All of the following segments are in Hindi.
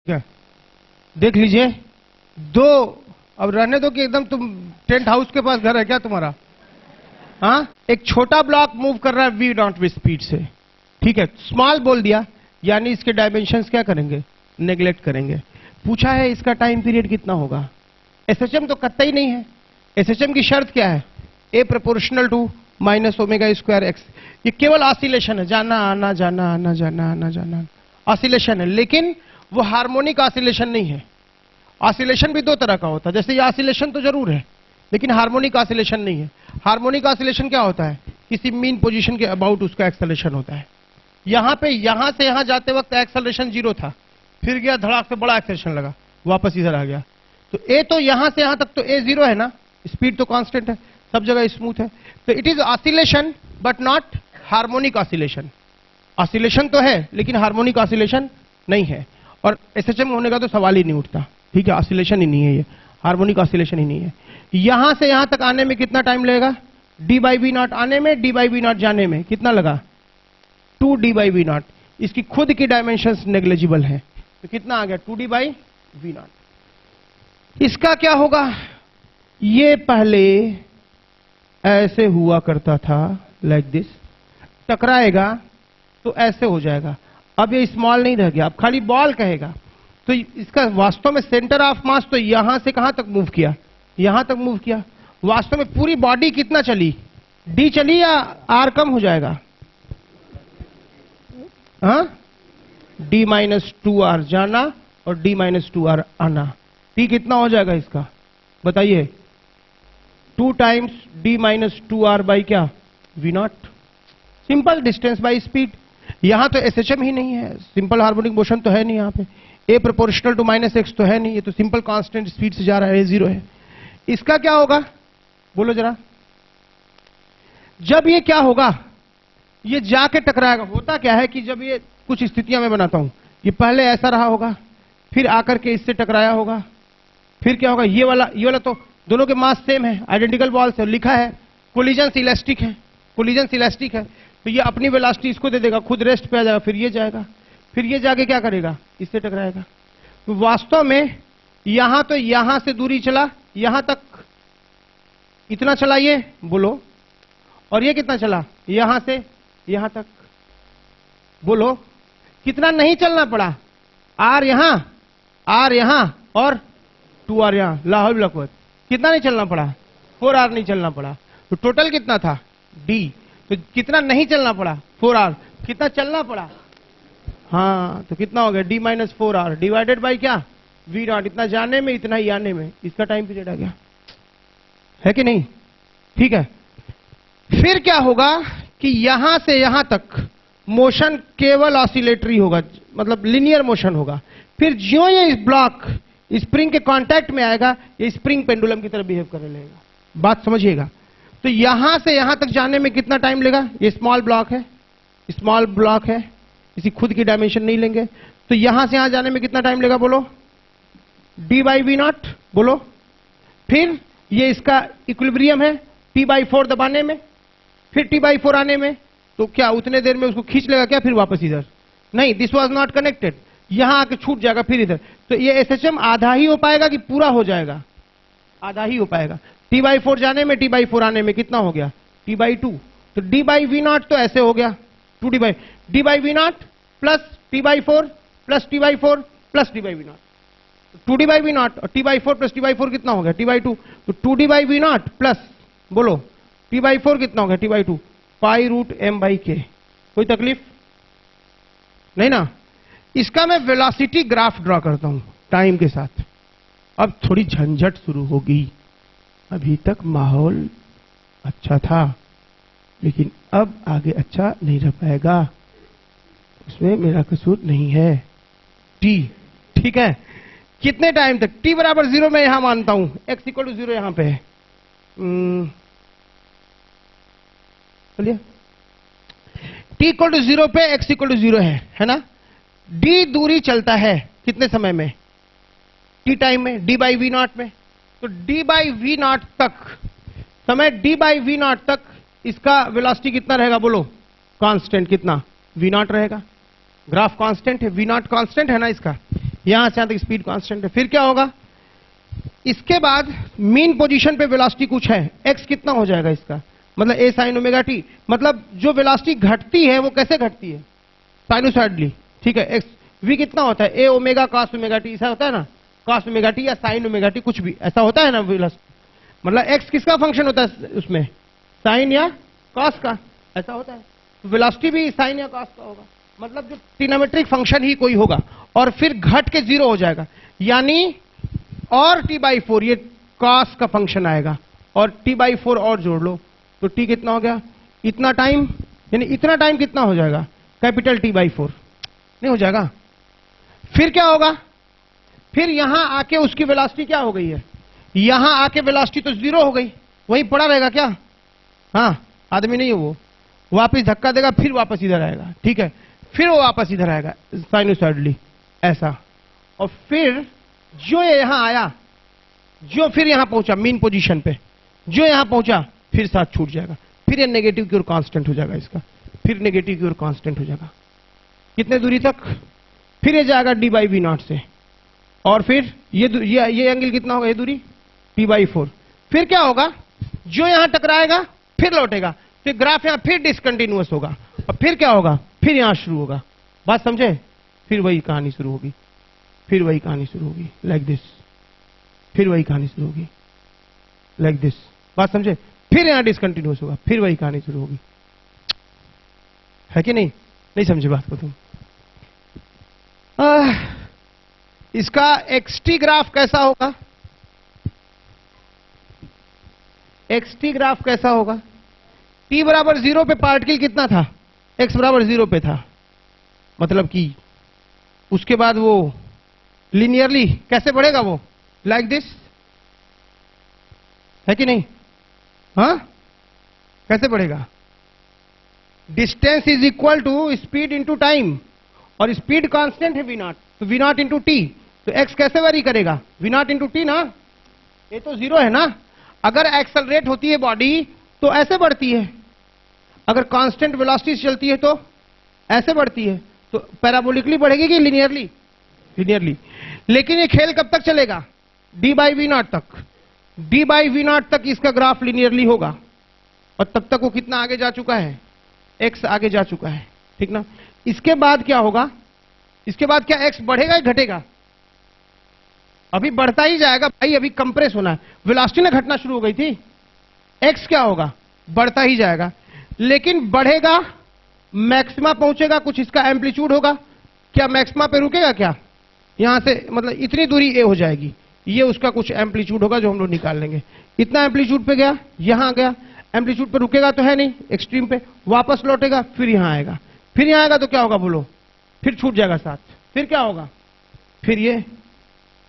क्या देख लीजिए दो, अब रहने दो कि एकदम तुम टेंट हाउस के पास घर है क्या तुम्हारा? हाँ, एक छोटा ब्लॉक मूव कर रहा है वी नॉट वी स्पीड से, ठीक है, स्मॉल बोल दिया, यानी इसके डायमेंशंस क्या करेंगे? नेग्लेक्ट करेंगे। पूछा है इसका टाइम पीरियड कितना होगा? एसएचएम तो कतई नहीं है। एसएचएम की शर्त क्या है? A proportional to minus omega square x. ये केवल ऑसिलेशन है, जाना आना जाना आना जाना आना जाना, ऑसिलेशन है, लेकिन वो हार्मोनिक ऑसिलेशन नहीं है। ऑसिलेशन भी दो तरह का होता है, जैसे ये ऑसिलेशन तो जरूर है लेकिन हार्मोनिक ऑसिलेशन नहीं है। हार्मोनिक ऑसिलेशन क्या होता है? किसी मीन पोजीशन के अबाउट उसका एक्सेलरेशन होता है। यहां पे यहां से यहां जाते वक्त एक्सेलरेशन 0 था, फिर गया धड़ाक से बड़ा एक्सेलरेशन लगा, वापस इधर आ गया। तो ए तो यहां से यहां तक तो ए 0 है ना, स्पीड तो कांस्टेंट है, सब जगह स्मूथ है। तो it is oscillation but not harmonic oscillation. Oscillation तो है लेकिन हार्मोनिक ऑसिलेशन नहीं है, और एसएचएम होने का तो सवाल ही नहीं उठता। ठीक है, ऑसिलेशन ही नहीं है, ये हार्मोनिक ऑसिलेशन ही नहीं है। यहां से यहां तक आने में कितना टाइम लगेगा? डी बाई वी नॉट आने में, डी बाई वी नॉट जाने में कितना लगा? 2 डी बाई वी नॉट। इसकी खुद की डायमेंशंस नेग्लिजिबल है, तो कितना आ गया? 2 डी बाई वी नॉट। इसका क्या होगा? ये पहले ऐसे हुआ करता था, लाइक दिस, टकराएगा तो ऐसे हो जाएगा। अब ये स्मॉल नहीं रह गया, अब खाली बॉल कहेगा। तो इसका वास्तव में सेंटर ऑफ मास तो यहां से कहां तक मूव किया? यहां तक मूव किया। वास्तव में पूरी बॉडी कितना चली? डी चली या आर कम हो जाएगा? हाँ, डी माइनस 2 आर जाना और डी माइनस 2 आर आना। टी कितना हो जाएगा इसका बताइए? 2 times D minus 2 R by क्या? V naught. Simple distance by speed. यहां तो एसएचएम ही नहीं है, सिंपल हार्मोनिक मोशन तो है नहीं यहां पे, ए प्रोपोर्शनल टू माइनस एक्स तो है नहीं, ये तो सिंपल कांस्टेंट स्पीड से जा रहा है, ए 0 है। इसका क्या होगा बोलो जरा? जब ये क्या होगा? ये जाके टकराएगा। होता क्या है कि जब ये कुछ स्थितियां मैं बनाता हूं, ये पहले ऐसा रहा होगा, फिर आकर के इससे टकराया होगा, फिर क्या होगा? ये वाला तो दोनों के मास सेम है, आइडेंटिकल बॉल्स है, लिखा है कोलिजन इलास्टिक है, कोलिजन इलास्टिक है। तो ये अपनी वेलोसिटी इसको दे देगा, खुद रेस्ट पे आ जाएगा, फिर ये जाएगा, फिर ये जाके क्या करेगा? इससे टकराएगा। तो वास्तव में यहां तो यहां से दूरी चला, यहां तक इतना चला ये बोलो, और ये कितना चला? यहां से यहां तक बोलो, कितना नहीं चलना पड़ा? आर यहां और 2 आर यहां। लाहौल लकवत कितना नहीं चलना पड़ा? 4 आर नहीं चलना पड़ा। तो टोटल कितना था? डी। तो कितना नहीं चलना पड़ा? 4 आर। कितना चलना पड़ा? हाँ, तो कितना हो गया? D minus 4 R divided by क्या? V naught. इतना जाने में, इतना ही आने में, इसका टाइम पीरियड आ गया, है कि नहीं? ठीक है। फिर क्या होगा कि यहां से यहां तक मोशन केवल ऑसिलेटरी होगा, मतलब लिनियर मोशन होगा। फिर ज्यों ये ब्लॉक स्प्रिंग के कांटेक्ट में आएगा, ये स्प्रिंग पेंडुलम की तरह बिहेव करने लगेगा। बात समझिएगा। तो यहां से यहां तक जाने में कितना टाइम लेगा? ये स्मॉल ब्लॉक है, स्मॉल ब्लॉक है, इसी खुद की डायमेंशन नहीं लेंगे। तो यहां से यहां जाने में कितना टाइम लेगा बोलो? डी बाई वी नॉट बोलो। फिर ये इसका इक्विलिब्रियम है, टी बाई 4 दबाने में, फिर टी बाई 4 आने में। तो क्या उतने देर में उसको खींच लेगा क्या फिर वापस इधर? नहीं, दिस वाज नॉट कनेक्टेड, यहां आके छूट जाएगा फिर इधर। तो ये एसएचएम आधा ही हो पाएगा कि पूरा हो जाएगा? आधा ही हो पाएगा। टी बाई 4 जाने में, टी बाई 4 आने में कितना हो गया? T by 2। तो डी बाई वी नॉट तो ऐसे हो गया 2 D by V naught plus T by 4 plus T by 4 plus D by V naught. 2 D by V naught और T by 4 plus T by 4 कितना हो गया? T by 2। तो 2 D by V naught plus बोलो टी बाई 4 कितना हो गया? T by 2 pi root M by K. कोई तकलीफ नहीं ना? इसका मैं वेलोसिटी ग्राफ ड्रॉ करता हूं टाइम के साथ। अब थोड़ी झंझट शुरू होगी। अभी तक माहौल अच्छा था लेकिन अब आगे अच्छा नहीं रह पाएगा, उसमें मेरा कसूर नहीं है। टी ठीक है, कितने टाइम तक? टी बराबर 0 मैं यहां मानता हूं, एक्स इक्वल टू 0 यहां पे है। चलिए, टी इक्वल टू 0 पे एक्स इक्वल टू 0 है ना? डी दूरी चलता है कितने समय में? टी टाइम में, डी बाई वी नॉट में। तो डी बाई वी नॉट तक समय, डी बाई वी नॉट तक इसका वेलोसिटी कितना रहेगा बोलो? कांस्टेंट कितना? वी नॉट रहेगा। ग्राफ कांस्टेंट है, वी नॉट कांस्टेंट है ना इसका। यहां से यहां तक स्पीड कांस्टेंट है। फिर क्या होगा, इसके बाद मीन पोजीशन पे वेलोसिटी कुछ है, एक्स कितना हो जाएगा इसका, मतलब ए साइन ओमेगा टी, मतलब जो वेलोसिटी घटती है वो कैसे घटती है, साइनोसॉइडली, ठीक है। एक्स वी कितना होता है, ए ओमेगा कॉस ओमेगा टी, ऐसा होता है ना, कॉस ओमेगा टी या साइन ओमेगा टी, कुछ भी ऐसा होता है ना वेलोसिटी, मतलब एक्स किसका फंक्शन होता है उसमें, साइन या कॉस का, ऐसा होता है। वेलोसिटी भी साइन या कॉस का होगा, मतलब जो ट्रिग्नोमेट्रिक फंक्शन ही कोई होगा और फिर घट के जीरो हो जाएगा, यानी और t/4 ये कॉस का फंक्शन आएगा और t/4 और जोड़ लो तो t कितना हो गया, इतना टाइम, यानी इतना टाइम कितना हो जाएगा, कैपिटल t/4 नहीं हो जाएगा। फिर क्या होगा, फिर यहां आके उसकी वेलोसिटी क्या हो गई है, यहां आके वेलोसिटी तो जीरो हो गई, वहीं पड़ा रहेगा क्या, हाँ आदमी नहीं है वो, वापस धक्का देगा फिर वापस इधर आएगा, ठीक है, फिर वो वापस इधर आएगा साइनोसॉइडली ऐसा, और फिर जो ये यहां आया, जो फिर यहां पहुंचा मीन पोजीशन पे, जो यहां पहुंचा फिर साथ छूट जाएगा, फिर ये नेगेटिव की ओर कांस्टेंट हो जाएगा इसका, फिर नेगेटिव की ओर कांस्टेंट हो जाएगा, कितने दूरी तक, फिर ये जाएगा d/v0 से, और फिर ये एंगल कितना होगा, ये दूरी t/4, फिर क्या होगा, जो यहां टकराएगा फिर लौटेगा, तो ग्राफ यहां फिर डिसकंटिन्यूअस होगा, और फिर क्या होगा, फिर यहां शुरू होगा, बात समझे, फिर वही कहानी शुरू होगी, फिर वही कहानी शुरू होगी लाइक दिस, फिर वही कहानी शुरू होगी लाइक दिस, बात समझे, फिर यहां डिसकंटिन्यूअस होगा, फिर वही कहानी शुरू होगी, है कि नहीं समझे बात को तुम। इसका एक्सटी ग्राफ कैसा होगा, एक्सटी ग्राफ कैसा होगा, t बराबर 0 पे पार्टिकल कितना था, x बराबर 0 पे था, मतलब कि उसके बाद वो लिनियरली कैसे बढ़ेगा, वो लाइक दिस, है कि नहीं, हाँ कैसे बढ़ेगा, distance is equal to speed into time, और स्पीड कांस्टेंट है v0, तो v0 इंटू टी, तो x कैसे वेरी करेगा, v0 इंटू टी ना, ये तो 0 है ना, अगर एक्सेलरेट होती है बॉडी तो ऐसे बढ़ती है, अगर कांस्टेंट वेलोसिटी से चलती है तो ऐसे बढ़ती है, तो पैराबोलिकली बढ़ेगी कि लिनियरली, लिनियरली। लेकिन ये खेल कब तक चलेगा, d/v0 तक, d/v0 तक इसका ग्राफ लिनियरली होगा, और तब तक वो कितना आगे जा चुका है, x आगे जा चुका है, ठीक ना। इसके बाद क्या होगा, इसके बाद क्या x बढ़ेगा या घटेगा, अभी बढ़ता ही जाएगा भाई, अभी कंप्रेस होना है, वेलोसिटी ना घटना शुरू हो गई थी, x क्या होगा, बढ़ता ही जाएगा, लेकिन बढ़ेगा, मैक्सिमा पहुंचेगा, कुछ इसका एम्पलीट्यूड होगा, क्या मैक्सिमा पे रुकेगा क्या, यहां से मतलब इतनी दूरी a हो जाएगी, ये उसका कुछ एम्पलीट्यूड होगा जो हम लोग निकाल लेंगे, इतना एम्पलीट्यूड पे गया, यहां गया, एम्पलीट्यूड पे रुकेगा तो है नहीं, एक्सट्रीम पे वापस लौटेगा, फिर यहां आएगा, फिर यहां आएगा तो क्या होगा बोलो, फिर छूट जाएगा साथ, फिर क्या होगा, फिर ये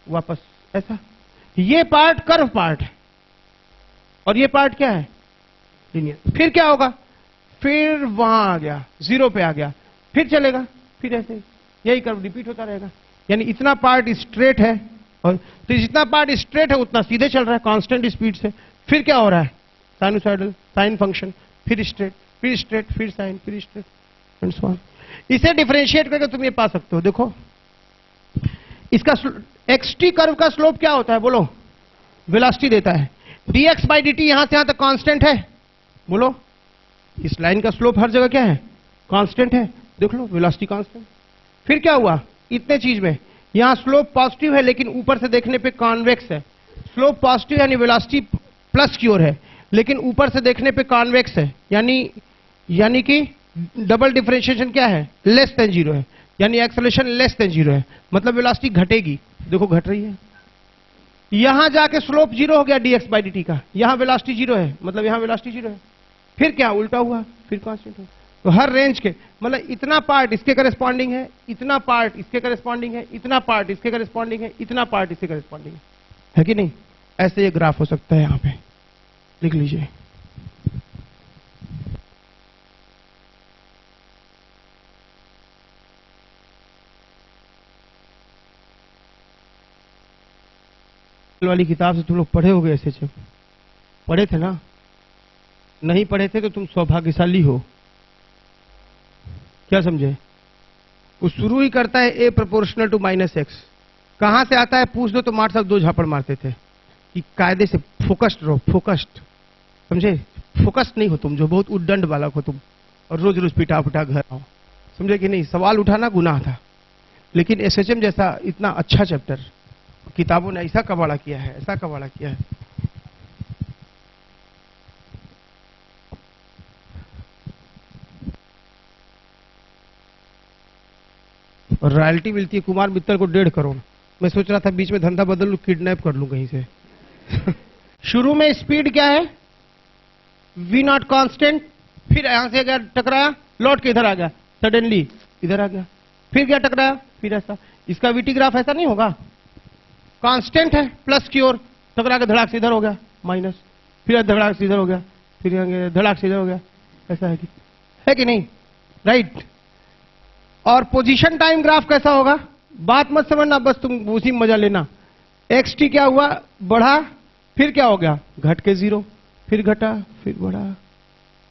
वापस ऐसा, ये पार्ट कर्व पार्ट है और ये पार्ट क्या है, लीनियर। फिर क्या होगा, फिर वहां आ गया, 0 पे आ गया, फिर चलेगा, फिर ऐसे यही कर्व रिपीट होता रहेगा, यानी इतना पार्ट स्ट्रेट है, और तो जितना पार्ट स्ट्रेट है उतना सीधे चल रहा है कांस्टेंट स्पीड से, फिर क्या हो रहा है, साइनोसॉइडल साइन फंक्शन, फिर स्ट्रेट, फिर स्ट्रेट, फिर साइन, फिर स्ट्रेट एंड सो ऑन। इसे डिफरेंशिएट करके तुम ये पा सकते हो, देखो इसका एक्सटी कर्व का स्लोप क्या होता है बोलो, वेलोसिटी देता है, dx/dt यहां से यहां तक कांस्टेंट है, बोलो इस लाइन का स्लोप हर जगह क्या है, कांस्टेंट है, देख लो वेलोसिटी कांस्टेंट। फिर क्या हुआ, इतने चीज में यहां स्लोप पॉजिटिव है लेकिन ऊपर से देखने पे कॉन्वेक्स है, स्लोप पॉजिटिव यानी वेलोसिटी प्लस की ओर है, लेकिन ऊपर से देखने पे कॉन्वेक्स है, यानी कि डबल डिफरेंशिएशन क्या है, लेस देन 0 है, यानी एक्सेलरेशन लेस देन 0 है, मतलब वेलोसिटी घटेगी, देखो घट रही है, यहां जाके स्लोप 0 हो गया dx/dt का, यहां वेलोसिटी 0 है, मतलब यहां वेलोसिटी 0 है, फिर क्या उल्टा हुआ, फिर कांस्टेंट हुआ, तो हर रेंज के मतलब इतना पार्ट इसके करस्पॉन्डिंग है, इतना पार्ट इसके करस्पॉन्डिंग है, इतना पार्ट इसके करस्पॉन्डिंग है, इतना पार्ट इसके करस्पॉन्डिंग है कि नहीं, ऐसे ये ग्राफ हो सकता है, यहां पे लिख लीजिए। वाली किताब से तुम लोग पढ़े होगे ऐसे, जब पढ़े थे ना, नहीं पढ़े थे तो तुम सौभाग्यशाली हो, क्या समझे। वो शुरू ही करता है a प्रोपोर्शनल टू -x, कहां से आता है पूछ दो तो मार साहब 2 झापड़ मारते थे कि कायदे से फोकस्ड रहो, फोकस्ड, समझे? फोकस्ड नहीं हो तुम, जो बहुत उद्दंड बालक हो तुम, और रोज रोज पिटा पिटा घर आओ, समझे कि नहीं? सवाल उठाना गुनाह था, लेकिन एसएचएम जैसा इतना अच्छा चैप्टर किताबों ने ऐसा कबाड़ा किया है, ऐसा कबाड़ा किया है। और रॉयल्टी मिलती है कुमार मित्तल को 1.5 करोड़। मैं सोच रहा था बीच में धंधा बदल लूं, किडनैप कर लूं कहीं से। शुरू में स्पीड क्या है? v नॉट कांस्टेंट, फिर यहां से गया टकराया, लौट के इधर आ गया, सडनली इधर आ गया, फिर गया टकराया, फिर ऐसा। इसका वीटी ग्राफ ऐसा नहीं होगा, कांस्टेंट है, प्लस की ओर टकरा के धड़ाक से इधर हो गया माइनस, फिर धड़ाक से इधर हो गया, फिर धड़ाक से इधर हो गया, ऐसा है कि नहीं? राइट। और पोजीशन टाइम ग्राफ कैसा होगा? बात मत समझना, बस तुम उसी में मजा लेना। एक्स टी क्या हुआ? बढ़ा, फिर क्या हो गया? घट के 0, फिर घटा, फिर बढ़ा।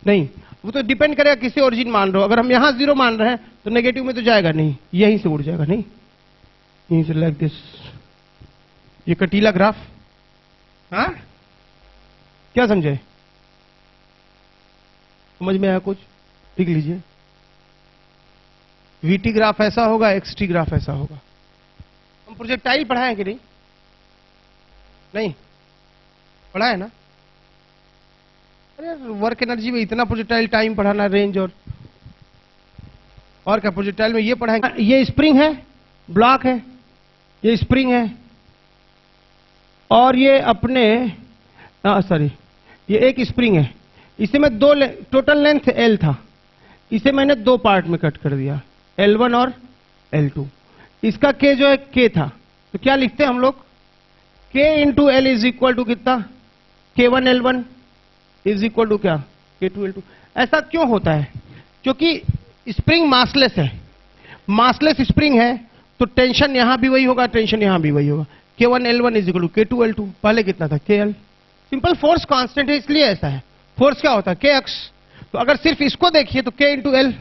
नहीं, वो तो डिपेंड करेगा किसी ओरिजिन मान रहे हो। अगर हम यहां 0 मान रहे हैं तो नेगेटिव में तो जाएगा नहीं, यहीं से उड़ जाएगा। नहीं, यहीं से लाइक दिस, ये कटीला ग्राफ। हाँ, क्या समझे? समझ में आया कुछ? लिख लीजिए। वीटी ग्राफ ऐसा होगा, एक्सटी ग्राफ ऐसा होगा। हम प्रोजेक्टाइल पढ़ाए कि नहीं? नहीं पढ़ा है ना? अरे वर्क एनर्जी में इतना प्रोजेक्टाइल टाइम पढ़ाना, रेंज और क्या प्रोजेक्टाइल में ये पढ़ाएंगे। ये स्प्रिंग है, ब्लॉक है, ये स्प्रिंग है, और ये अपने सॉरी, ये एक स्प्रिंग है। इसे मैं टोटल लेंथ L था, इसे मैंने 2 पार्ट में कट कर दिया, L1 और L2। इसका K जो है K था, तो क्या लिखते हैं हम लोग? K into L is equal to कितना? K1 L1 is equal to क्या? K2 L2। ऐसा क्यों होता है? क्योंकि स्प्रिंग मासलेस है, मासलेस स्प्रिंग है, तो टेंशन यहां भी वही होगा, टेंशन यहां भी वही होगा। K1 L1 is equal to K2 L2। पहले कितना था? KL। सिंपल फोर्स कांस्टेंट है, इसलिए ऐसा है। फोर्स क्या होता है? Kx। तो अगर सिर्फ इसको देखिए तो K इंटू L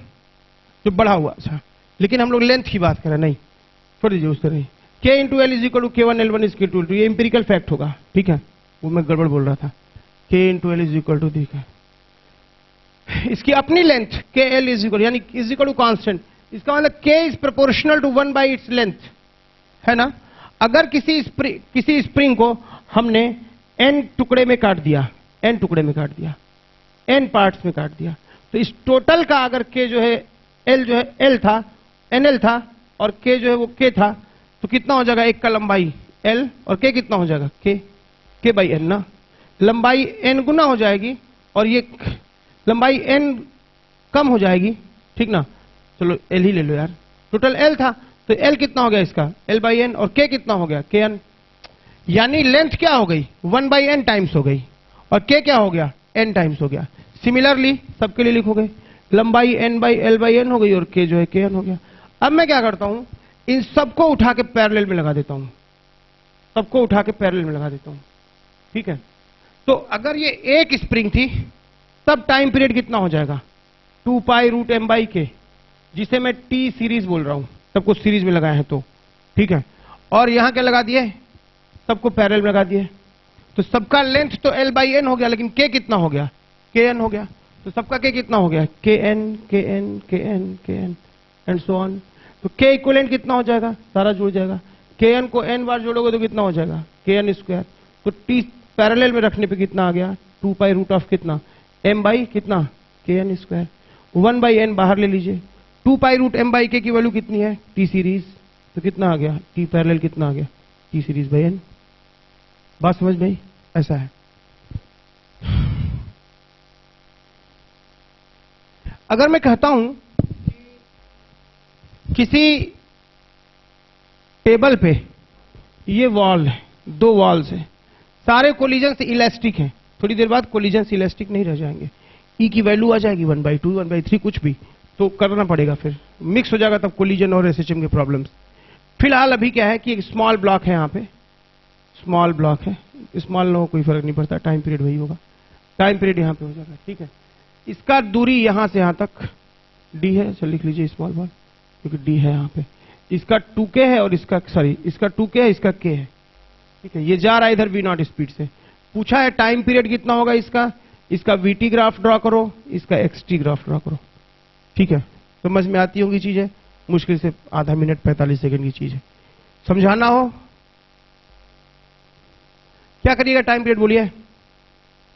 जो बढ़ा हुआ। अच्छा, लेकिन हम लोग लेंथ की बात करें, नहीं छोड़ दीजिए उसको, नहीं। K into L is equal to K1 L1 is K2 L2, ये इंपेरिकल फैक्ट होगा, ठीक है? वो मैं गड़बड़ बोल रहा था। K into L is equal to, ठीक है, इसकी अपनी लेंथ KL इज इक्वल, यानी इज इक्वल टू कांस्टेंट। इसका मतलब K is proportional to 1 by its length, है ना? अगर किसी स्प्रिंग को हमने n टुकड़े में काट दिया, n टुकड़े में काट दिया, n पार्ट्स में काट दिया, तो इस टोटल का अगर K जो है L जो है L था, NL था, और K जो है वो K था, तो कितना हो जाएगा? एक का लंबाई L और K कितना हो जाएगा? K बाई N ना, लंबाई N गुना हो जाएगी और ये लंबाई N कम हो जाएगी, ठीक ना? चलो L ही ले लो यार, टोटल L था तो L कितना हो गया इसका? L बाई N, और K कितना हो गया? KN। यानी लेंथ क्या हो गई? 1 बाई N टाइम्स हो गई, और K क्या हो गया? N टाइम्स हो गया। सिमिलरली सबके लिए लिखोगे, लंबाई N by L by N हो गई और K जो है KN हो गया। अब मैं क्या करता हूं, इन सबको उठा के पैरेलल में लगा देता हूं, सबको उठा के पैरेलल में लगा देता हूं, ठीक है? तो अगर ये एक स्प्रिंग थी तब टाइम पीरियड कितना हो जाएगा? 2 pi root m by K, जिसे मैं T सीरीज बोल रहा हूं, सबको सीरीज में लगाए हैं तो, ठीक है? और यहां क्या लगा दिए? सबको पैरेलल में लगा दिए, तो सबका लेंथ तो L बाई N हो गया, लेकिन K कितना हो गया? KN हो गया। तो सबका K कितना हो गया? KN KN KN KN and so on. तो K इक्विवेलेंट कितना हो जाएगा? सारा जुड़ जाएगा। KN को n बार जोड़ोगे तो कितना हो जाएगा? KN square. तो T पैरेलल में रखने पे कितना आ गया? 2 पाई रूट ऑफ कितना? m बाई कितना? KN square. 1 बाई n बाहर ले लीजिए, 2 pi root m by K की वैल्यू कितनी है? T series. तो कितना आ गया? T पैरेलल कितना आ गया? T series by n। बात समझ में आई? ऐसा है। अगर मैं कहता हूं किसी टेबल पे ये वॉल है, 2 वॉल्स हैं, सारे कोलिजन से इलास्टिक हैं, थोड़ी देर बाद कोलिजन से इलास्टिक नहीं रह जाएंगे, ई की वैल्यू आ जाएगी 1/2 1/3 कुछ भी, तो करना पड़ेगा, फिर मिक्स हो जाएगा तब कोलिजन और एसएचएम के प्रॉब्लम्स। फिलहाल अभी क्या है कि एक स्मॉल ब्लॉक है, यहाँ पे स्मॉल ब्लॉक है, स्मॉल ना हो कोई फर्क नहीं पड़ता, टाइम पीरियड वही होगा, टाइम पीरियड यहाँ पे हो जाएगा, ठीक है? इसका दूरी यहां से यहां तक d है, चल लिख लीजिए स्मॉल बॉल, क्योंकि d है यहाँ पे, इसका 2k है और इसका सॉरी इसका 2k है, इसका k है। ठीक है, ये जा रहा है इधर v नॉट स्पीड से। पूछा है टाइम पीरियड कितना होगा इसका vt ग्राफ ड्रॉ करो, इसका xt ग्राफ ड्रॉ करो। ठीक है, समझ में आती होगी चीजें, मुश्किल से आधा मिनट 45 सेकंड की चीज है, समझाना हो क्या करिएगा। टाइम पीरियड बोलिए,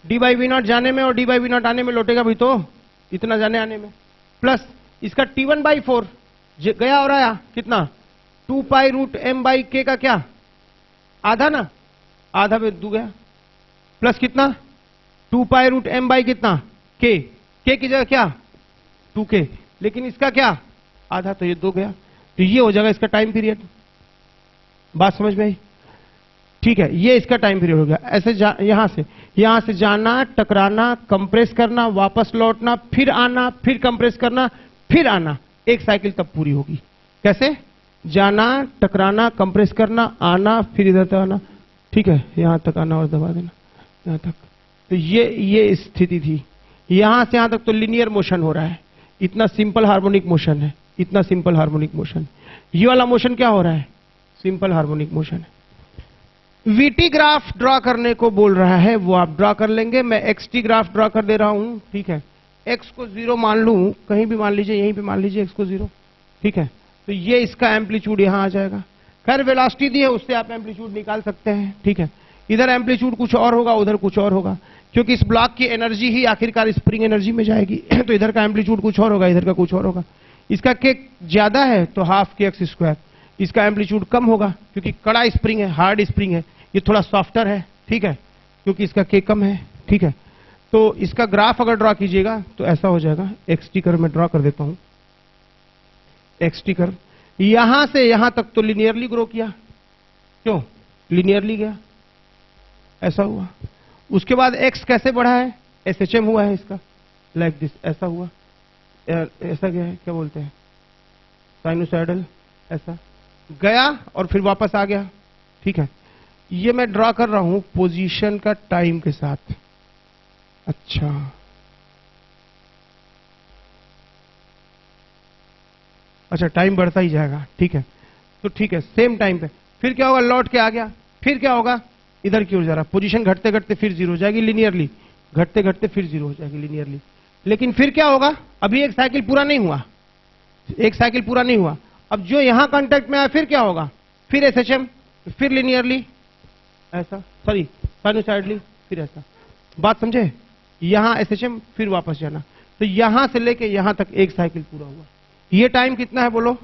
डी बाई वी नॉट जाने में और डी बाई वी नॉट आने में लौटेगा भी तो, इतना जाने आने में, प्लस इसका T1/4 गया और आया कितना 2 पाई रूट m बाई के का क्या आधा ना, आधा में 2 गया, प्लस कितना 2 पाई रूट m बाई कितना k की जगह क्या 2k, लेकिन इसका क्या आधा, तो ये 2 गया, तो ये हो जाएगा इसका टाइम पीरियड। बात समझ में आई? ठीक है, ये इसका टाइम पीरियड हो गया। ऐसे यहां से जाना, टकराना, कंप्रेस करना, वापस लौटना, फिर आना, फिर कंप्रेस करना, फिर आना, एक साइकिल तब पूरी होगी। कैसे? जाना, टकराना, कंप्रेस करना, आना, फिर इधर तक आना। ठीक है, यहां तक आना और दबा देना यहां तक। तो ये स्थिति थी। यहां से यहां तक तो लीनियर मोशन हो रहा है, इतना सिंपल हार्मोनिक मोशन है, इतना सिंपल हार्मोनिक मोशन। ये वाला मोशन क्या हो रहा है? सिंपल हार्मोनिक मोशन है। वीटी ग्राफ ड्रॉ करने को बोल रहा है, वो आप ड्रॉ कर लेंगे। मैं एक्सटी ग्राफ ड्रॉ कर दे रहा हूं। ठीक है, एक्स को 0 मान लूं, कहीं भी मान लीजिए, यहीं पे मान लीजिए एक्स को 0। ठीक है, तो ये इसका एम्पलीट्यूड यहां आ जाएगा। खैर वेलोसिटी दी है, उससे आप एम्पलीट्यूड निकाल सकते हैं। ठीक है, इधर एम्पलीट्यूड कुछ और होगा, उधर कुछ और होगा, क्योंकि इस ब्लॉक की एनर्जी ही आखिरकार स्प्रिंग एनर्जी में जाएगी। तो इधर का एम्पलीट्यूड कुछ और होगा, इधर का कुछ और होगा। इसका के ज्यादा है तो हाफ के एक्स स्क्वायर, इसका एम्पलीट्यूड कम होगा क्योंकि कड़ा स्प्रिंग है, हार्ड स्प्रिंग है, ये थोड़ा सॉफ्टर है। ठीक है, क्योंकि इसका के कम है। ठीक है, तो इसका ग्राफ अगर ड्रॉ कीजिएगा तो ऐसा हो जाएगा। एक्सटी कर्व में ड्रॉ कर देता हूं। एक्सटी कर्व यहां से यहां तक तो लिनियरली ग्रो किया, क्यों लिनियरली गया, ऐसा हुआ। उसके बाद एक्स कैसे बढ़ा है? एसएचएम हुआ है इसका, लाइक दिस, ऐसा हुआ, ऐसा गया है, क्या बोलते हैं, साइनोसाइडल, ऐसा गया और फिर वापस आ गया। ठीक है, ये मैं ड्रॉ कर रहा हूं पोजीशन का टाइम के साथ। अच्छा टाइम बढ़ता ही जाएगा। ठीक है, तो ठीक है, सेम टाइम पे फिर क्या होगा, लौट के आ गया, फिर क्या होगा, इधर की ओर जा रहा, पोजीशन घटते घटते फिर 0 हो जाएगी लिनियरली, घटते घटते फिर 0 हो जाएगी लिनियरली। लेकिन फिर क्या होगा, अभी एक साइकिल पूरा नहीं हुआ, एक साइकिल पूरा नहीं हुआ। अब जो यहां कांटेक्ट में आया फिर क्या होगा, फिर एसएचएम, फिर लिनियरली ऐसा, सॉरी साइनोसाइडली, फिर ऐसा। बात समझे? यहां एसएचएम, फिर वापस जाना, तो यहां से लेके यहां तक एक साइकिल पूरा हुआ। ये टाइम कितना है बोलो,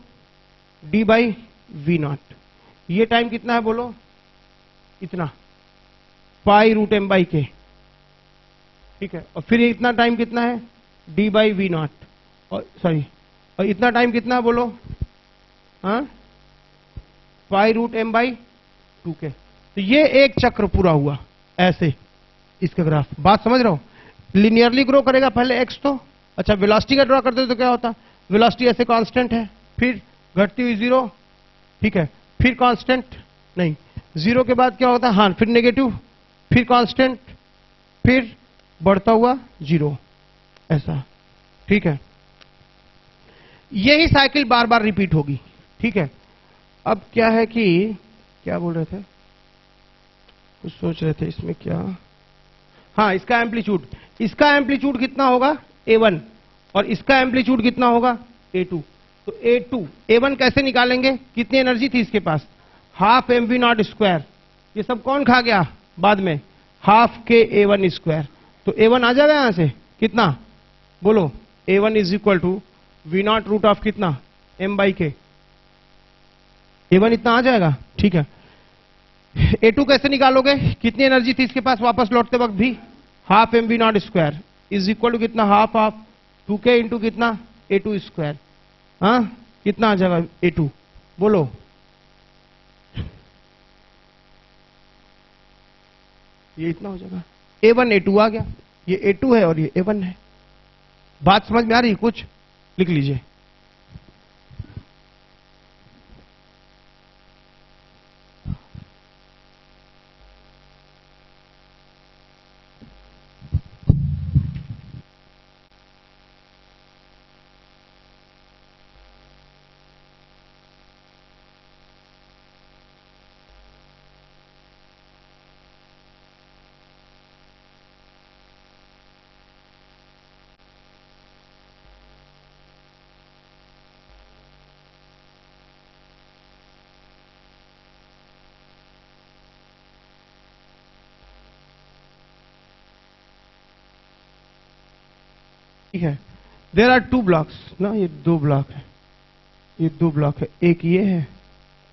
डी बाई वी नॉट। ये टाइम कितना है बोलो, इतना, पाई रूट एम बाई के। ठीक है, और फिर इतना टाइम कितना है, डी बाई वी नॉट, और सॉरी, और इतना टाइम कितना है बोलो, हाँ, पाई रूट एम बाई 2k। तो ये एक चक्र पूरा हुआ ऐसे, इसका ग्राफ। बात समझ रहे हो? लिनियरली ग्रो करेगा पहले एक्स तो। अच्छा वेलोसिटी का ड्रॉ करते हो तो क्या होता, वेलोसिटी ऐसे कांस्टेंट है, फिर घटती हुई 0। ठीक है, फिर कांस्टेंट नहीं, 0 के बाद क्या होता है, हाँ फिर नेगेटिव, फिर कांस्टेंट, फिर बढ़ता हुआ 0, ऐसा। ठीक है, यही साइकिल बार बार रिपीट होगी। ठीक है, अब क्या है कि, क्या बोल रहे थे, कुछ सोच रहे थे इसमें क्या, हाँ इसका एम्पलीट्यूड, इसका एम्पलीट्यूड कितना होगा A1 और इसका एम्पलीट्यूड कितना होगा A2। तो A2 A1 कैसे निकालेंगे, कितनी एनर्जी थी इसके पास, half M V naught square. ये सब कौन खा गया बाद में, हाफ के A1 स्क्वायर। तो A1 आ जाएगा यहां से कितना बोलो, A1 is equal to V naught root of कितना m बाई के, A1 इतना आ जाएगा। ठीक है, A2 कैसे निकालोगे, कितनी एनर्जी थी इसके पास वापस लौटते वक्त भी, half M V naught square is equal to कितना, हाफ ऑफ 2k इंटू कितना A2 स्क्वायर। हाँ कितना आ जाएगा A2 बोलो, ये इतना हो जाएगा। A1 A2 आ गया, ये A2 है और ये A1 है। बात समझ में आ रही, कुछ लिख लीजिए। ठीक है, देर आर 2 ब्लॉक्स ना, ये 2 ब्लॉक है, ये 2 ब्लॉक है, एक ये है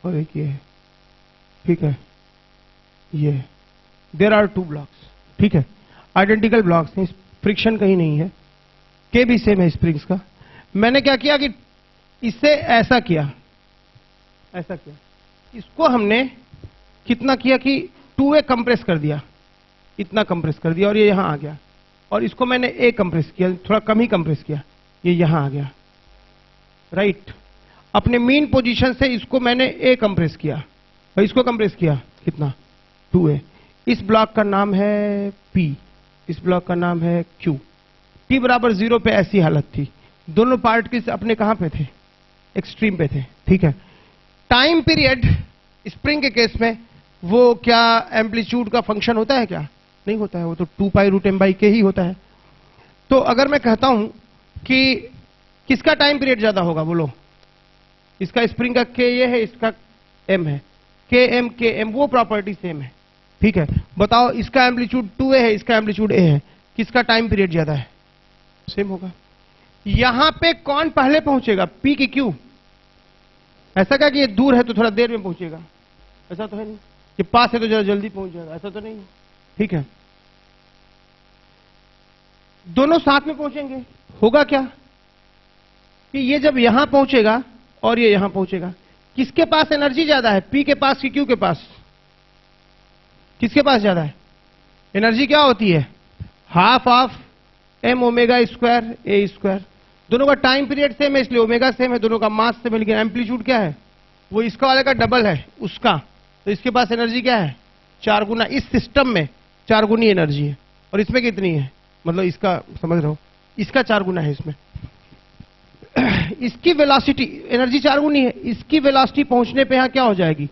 और एक ये है, ठीक है, ये देर आर 2 ब्लॉक्स, ठीक है, आइडेंटिकल ब्लॉक्स हैं, फ्रिक्शन कहीं नहीं है, के भी सेम है स्प्रिंग्स का। मैंने क्या किया कि इससे ऐसा किया, ऐसा किया, इसको हमने कितना किया कि 2a कंप्रेस कर दिया, इतना कंप्रेस कर दिया और ये यहां आ गया, और इसको मैंने a कंप्रेस किया, थोड़ा कम ही कंप्रेस किया, ये यहां आ गया, राइट। अपने मीन पोजीशन से इसको मैंने a कंप्रेस किया और इसको कंप्रेस किया कितना, 2a। इस ब्लॉक का नाम है p, इस ब्लॉक का नाम है q। t बराबर 0 पे ऐसी हालत थी, दोनों पार्टिकल्स अपने कहां पे थे, एक्सट्रीम पे थे, ठीक है। टाइम पीरियड स्प्रिंग के केस में वो क्या एम्पलीट्यूड का फंक्शन होता है क्या, नहीं होता है, वो तो 2 पाई रूट m बाई के ही होता है। तो अगर मैं कहता हूं कि किसका टाइम पीरियड ज्यादा होगा, बोलो, इसका स्प्रिंग का k ये है, इसका m है, के एम वो प्रॉपर्टी सेम है, ठीक है। बताओ इसका एम्पलीट्यूड 2a है, इसका एम्पलीट्यूड a है, किसका टाइम पीरियड ज्यादा है, सेम होगा। यहां पे कौन पहले पहुंचेगा, p की q, ऐसा क्या कि ये दूर है तो थोड़ा देर में पहुंचेगा, ऐसा तो है नहीं, ये पास है तो जरा जल्दी पहुंच जाएगा, ऐसा तो नहीं है, ठीक है। दोनों साथ में पहुंचेंगे, होगा क्या कि ये जब यहां पहुंचेगा और ये यहां पहुंचेगा, किसके पास एनर्जी ज्यादा है, p के पास कि q के पास, किसके पास ज्यादा है एनर्जी, क्या होती है, half of m omega square a square. दोनों का टाइम पीरियड सेम है इसलिए ओमेगा सेम है, दोनों का मास सेम है, लेकिन एम्पलीट्यूड क्या है, वो इसका वाले का डबल है उसका, तो इसके पास एनर्जी क्या है, 4 गुना, इस सिस्टम में 4 गुनी एनर्जी है, और इसमें कितनी है, मतलब इसका समझ रहे हो, इसका 4 गुना है इसमें। इसकी वेलोसिटी एनर्जी 4 गुनी है, इसकी वेलोसिटी पहुंचने पे यहां क्या हो जाएगी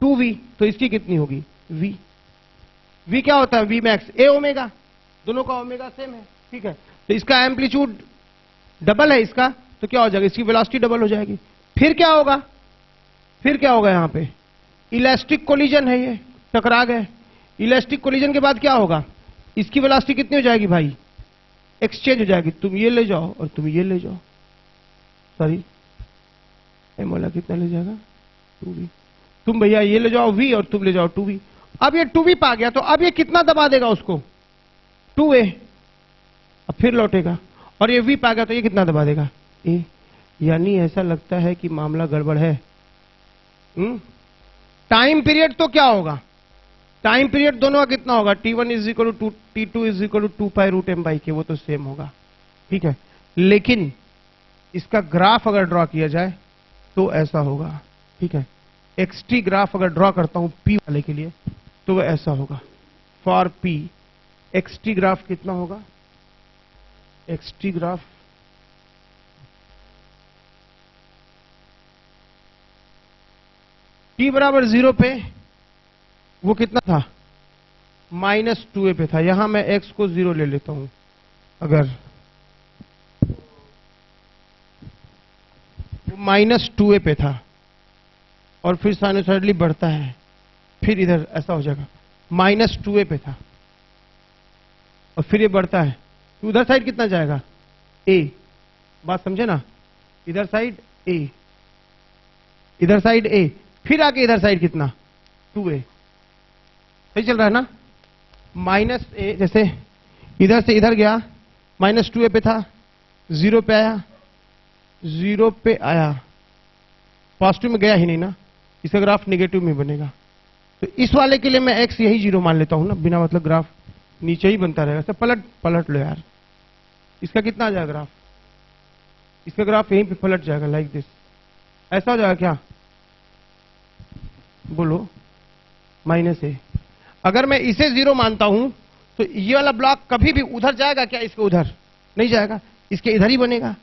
2v, तो इसकी कितनी होगी v। v क्या होता है, v मैक्स a ओमेगा, दोनों का ओमेगा सेम है, ठीक है। तो इसका एम्पलीट्यूड डबल है इसका, तो क्या हो जाएगा, इसकी वेलोसिटी डबल हो जाएगी। फिर क्या होगा, फिर क्या होगा, यहां पे इलास्टिक कोलिजन है, ये टकरा गए, इलास्टिक कोलिजन के बाद क्या होगा, इसकी वेलोसिटी कितनी हो जाएगी भाई, एक्सचेंज हो जाएगी, तुम ये ले जाओ और तुम ये ले जाओ, सॉरी एम वाला कितना ले जाएगा 2v, तुम भैया ये ले जाओ v और तुम ले जाओ 2v। अब ये 2v पा गया, तो अब ये कितना दबा देगा उसको 2a, अब फिर लौटेगा, और ये v पा गया तो ये कितना दबा देगा a। यानी ऐसा लगता है कि मामला गड़बड़ है। टाइम पीरियड तो क्या होगा, टाइम पीरियड दोनों का कितना होगा, t1 is equal to t2 is equal to 2 pi root m by K, वो तो सेम होगा, ठीक है। लेकिन इसका ग्राफ अगर ड्रॉ किया जाए तो ऐसा होगा, ठीक है। xt ग्राफ अगर ड्रॉ करता हूं p वाले के लिए तो वह ऐसा होगा, फॉर p xt ग्राफ कितना होगा, xt ग्राफ t बराबर 0 पे वो कितना था, -2a पे था। यहां मैं x को 0 ले लेता हूं, अगर वो -2a पे था और फिर साइनोसॉइडली बढ़ता है, फिर इधर ऐसा हो जाएगा, -2a पे था और फिर ये बढ़ता है, तो उधर साइड कितना जाएगा a, बात समझे ना, इधर साइड a, इधर साइड a, फिर आके इधर साइड कितना 2a, सही चल रहा है ना। -a जैसे इधर से इधर गया, -2a पे था, 0 पे आया, 0 पे आया, पॉजिटिव में गया ही नहीं ना, इसका ग्राफ नेगेटिव में बनेगा। तो इस वाले के लिए मैं x यही 0 मान लेता हूं ना, बिना मतलब ग्राफ नीचे ही बनता रहेगा। पलट लो यार, इसका कितना आ जाएगा ग्राफ, इसका ग्राफ यहीं पे पलट जाएगा लाइक दिस, ऐसा हो जाएगा क्या, बोलो -a। अगर मैं इसे 0 मानता हूं तो ये वाला ब्लॉक कभी भी उधर जाएगा क्या, इसके उधर नहीं जाएगा, इसके इधर ही बनेगा।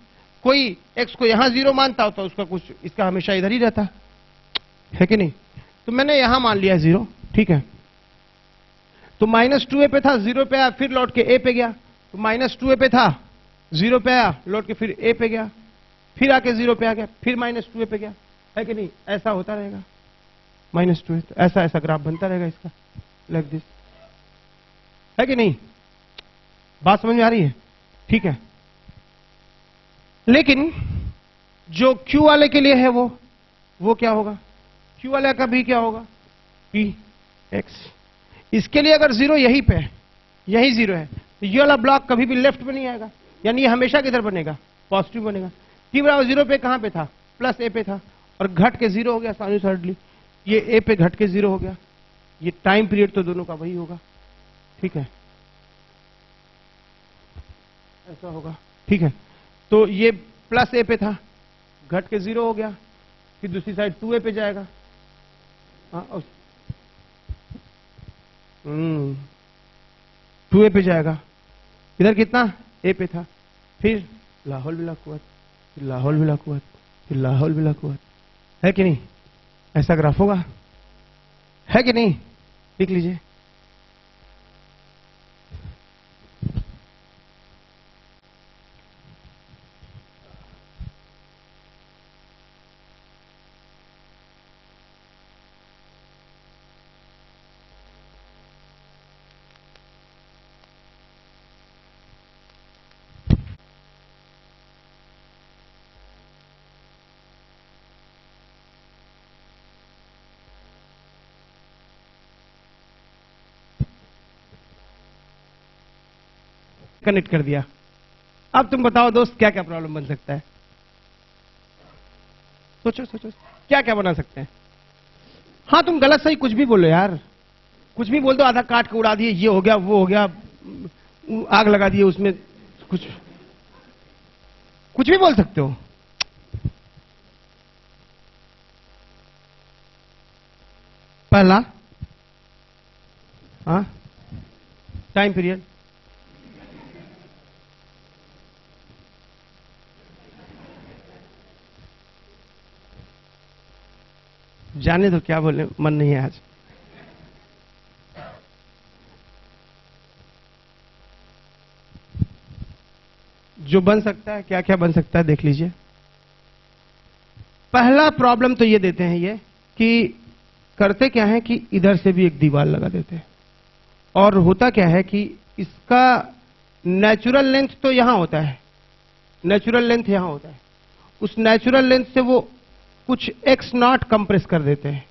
कोई x को यहां 0 मानता होता उसका कुछ, इसका हमेशा इधर ही रहता है कि नहीं। तो मैंने यहां मान लिया 0, ठीक है। तो -2a पे था, 0 पे आया, फिर लौट के a पे गया, तो -2a पे था, 0 पे आया, लौट के फिर a पे गया, फिर आके 0 पे आ गया, फिर -2a पे गया, है कि नहीं, ऐसा होता रहेगा -2a, तो ऐसा ऐसा ग्राफ बनता रहेगा इसका लाइक दिस, है कि नहीं, बात समझ में आ रही है, ठीक है। लेकिन जो Q वाले के लिए है वो क्या होगा? Q वाले का भी क्या होगा? P x। इसके लिए अगर जीरो यहीं पे है, यही जीरो है, तो ये वाला ब्लॉक कभी भी लेफ्ट में नहीं आएगा, यानी ये हमेशा किधर बनेगा? पॉजिटिव बनेगा। t बराबर जीरो पे कहां पे था? प्लस a पे था, और घट के जीरो हो गया साइनसॉइडली। ये a पे घट के जीरो हो गया। ये टाइम पीरियड तो दोनों का वही होगा, ठीक है, ऐसा होगा, ठीक है। तो ये प्लस a पे था, घट के जीरो हो गया, फिर दूसरी साइड 2a पे जाएगा। हाँ, 2a पे जाएगा। इधर कितना? a पे था, फिर लाहौल बिला कुव्वत, फिर लाहौल बिला कुव्वत, फिर लाहौल बिला कुव्वत। है कि नहीं? ऐसा ग्राफ होगा, है कि नहीं? लिख लीजिए। कनेक्ट कर दिया। अब तुम बताओ दोस्त, क्या क्या प्रॉब्लम बन सकता है? सोचो सोचो, क्या क्या बना सकते हैं? हाँ, तुम गलत सही कुछ भी बोलो यार, कुछ भी बोल दो, आधा काट के उड़ा दिए, ये हो गया, वो हो गया, आग लगा दिए उसमें, कुछ भी बोल सकते हो। पहला, हाँ, टाइम पीरियड। जाने दो, क्या बोले, मन नहीं है आज। जो बन सकता है, क्या क्या बन सकता है देख लीजिए। पहला प्रॉब्लम तो ये देते हैं ये कि करते क्या है कि इधर से भी एक दीवार लगा देते हैं, और होता क्या है कि इसका नेचुरल लेंथ तो यहां होता है, नेचुरल लेंथ यहां होता है, उस नेचुरल लेंथ से वो कुछ x नॉट कंप्रेस कर देते हैं,